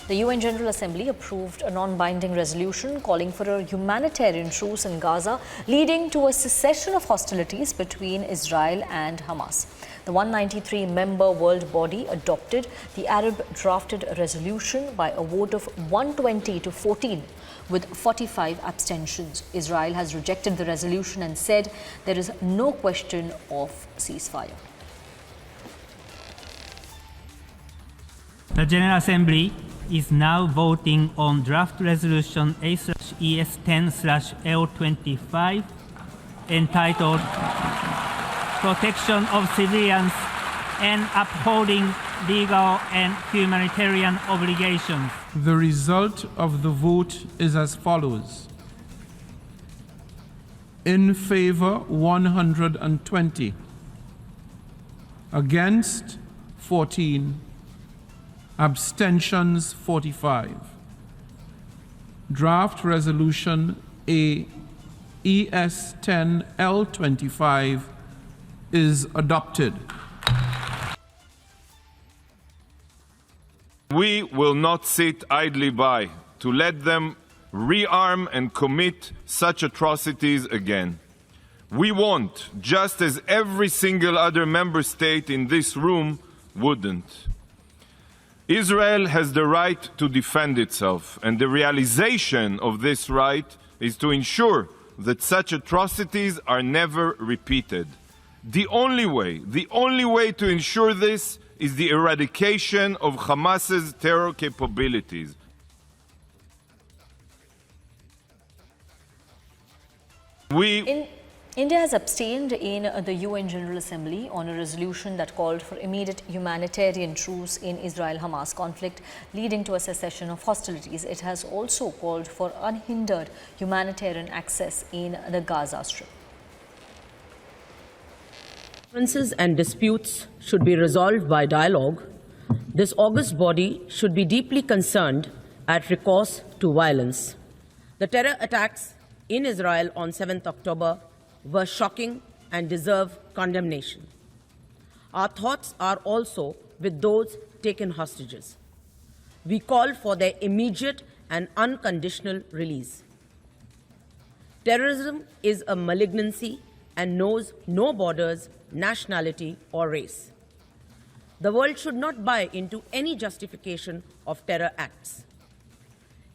The UN General Assembly approved a non-binding resolution calling for a humanitarian truce in Gaza, leading to a cessation of hostilities between Israel and Hamas. The 193-member world body adopted the Arab-drafted resolution by a vote of 120 to 14, with 45 abstentions. Israel has rejected the resolution and said there is no question of ceasefire. The General Assembly is now voting on draft resolution A/ES10/L25 entitled Protection of Civilians and Upholding Legal and Humanitarian Obligations. The result of the vote is as follows. In favor, 120. Against, 14. Abstentions, 45. Draft Resolution AES10L25 is adopted. We will not sit idly by to let them rearm and commit such atrocities again. We won't, just as every single other member state in this room wouldn't. Israel has the right to defend itself, and the realization of this right is to ensure that such atrocities are never repeated. The only way to ensure this is the eradication of Hamas's terror capabilities. India has abstained in the UN General Assembly on a resolution that called for immediate humanitarian truce in Israel-Hamas conflict, leading to a cessation of hostilities. It has also called for unhindered humanitarian access in the Gaza Strip. Differences and disputes should be resolved by dialogue. This august body should be deeply concerned at recourse to violence. The terror attacks in Israel on 7th October were shocking and deserve condemnation. Our thoughts are also with those taken hostages. We call for their immediate and unconditional release. Terrorism is a malignancy and knows no borders, nationality, or race. The world should not buy into any justification of terror acts.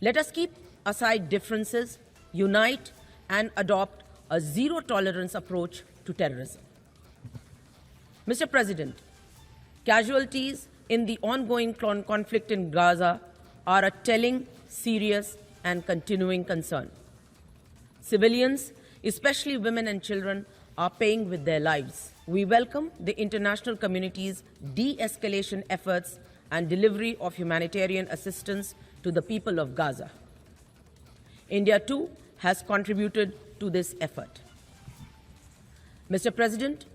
Let us keep aside differences, unite, and adopt a zero-tolerance approach to terrorism. Mr. President, casualties in the ongoing conflict in Gaza are a telling, serious, and continuing concern. Civilians, especially women and children, are paying with their lives. We welcome the international community's de-escalation efforts and delivery of humanitarian assistance to the people of Gaza. India, too, has contributed to this effort. Mr. President,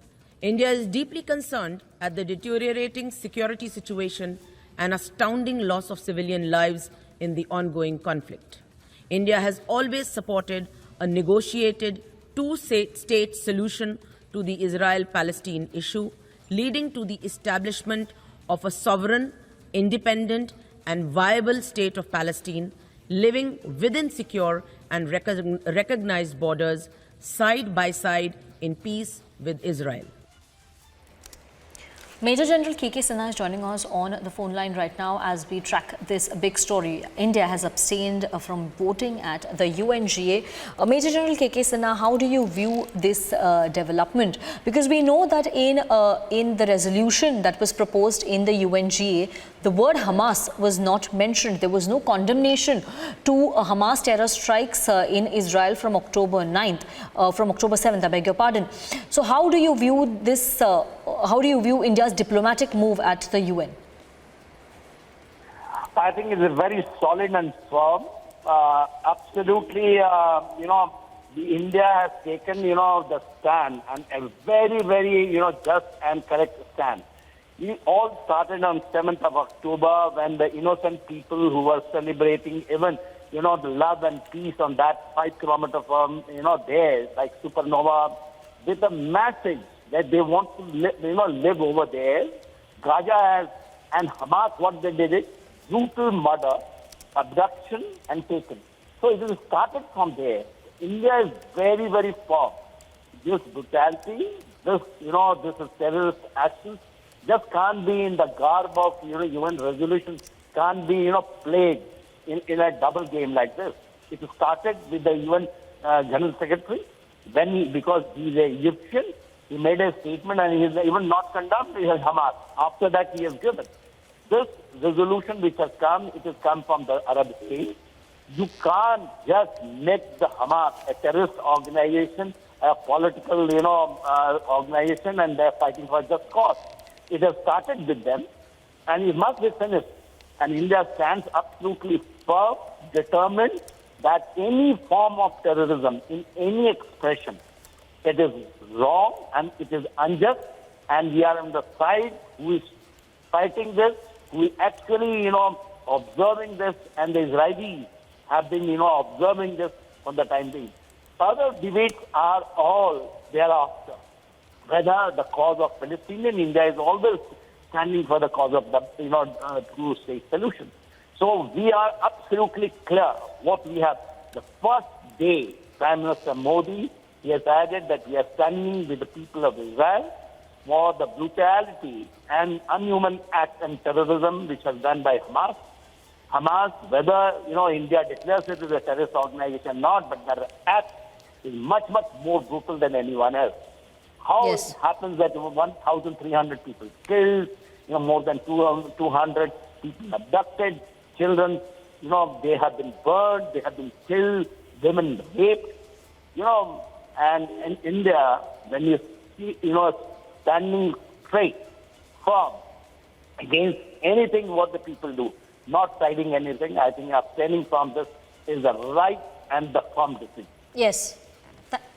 India is deeply concerned at the deteriorating security situation and astounding loss of civilian lives in the ongoing conflict. India has always supported a negotiated two-state solution to the Israel-Palestine issue, leading to the establishment of a sovereign, independent, and viable state of Palestine, living within secure and recognized borders, side by side in peace with Israel. Major General K.K. Sinha is joining us on the phone line right now as we track this big story. India has abstained from voting at the UNGA. Major General K.K. Sinha, how do you view this development? Because we know that in the resolution that was proposed in the UNGA, the word Hamas was not mentioned. There was no condemnation to Hamas terror strikes in Israel from October 7th, I beg your pardon. So how do you view this? How do you view India's diplomatic move at the UN? I think it's very solid and firm. Absolutely, India has taken, the stand, and a very, very, just and correct stand. It all started on 7th of October when the innocent people who were celebrating even, the love and peace on that 5 kilometer from, there, like supernova, with a message that they want to live over there. Gaza has, and Hamas, what they did it, brutal murder, abduction, and taken. So it is started from there. India is very, very firm. This brutality, this is terrorist actions, just can't be in the garb of UN resolutions, can't be played in a double game like this. It started with the UN General Secretary because he's an Egyptian. He made a statement and he is even not condemned Hamas. After that, he has given this resolution, which has come. It has come from the Arab states. You can't just make the Hamas a terrorist organization, a political, organization, and they're fighting for just cause. It has started with them, and it must be finished. And India stands absolutely firm, determined that any form of terrorism in any expression, it is wrong and it is unjust, and we are on the side who is fighting this, who is actually, observing this, and the Israelis have been, observing this from the time being. Other debates are all thereafter. Whether the cause of Palestinian, India is always standing for the cause of the two-state solution. So we are absolutely clear what we have. The first day, Prime Minister Modi, he has added that we are standing with the people of Israel for the brutality and unhuman act and terrorism which was done by Hamas. Hamas, whether India declares it as a terrorist organization or not, but their act is much, much more brutal than anyone else. How Yes. it happens that 1,300 people killed, more than 200 people abducted, children, they have been burned, they have been killed, women raped, and in India, when you see, standing straight, firm, against anything what the people do, not siding anything, I think abstaining from this is the right and the firm decision. Yes.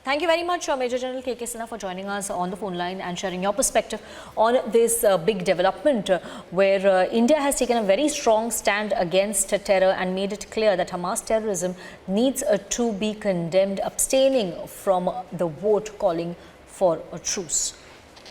Thank you very much, Major General K.K. Sinha, for joining us on the phone line and sharing your perspective on this big development where India has taken a very strong stand against terror and made it clear that Hamas terrorism needs to be condemned, abstaining from the vote calling for a truce.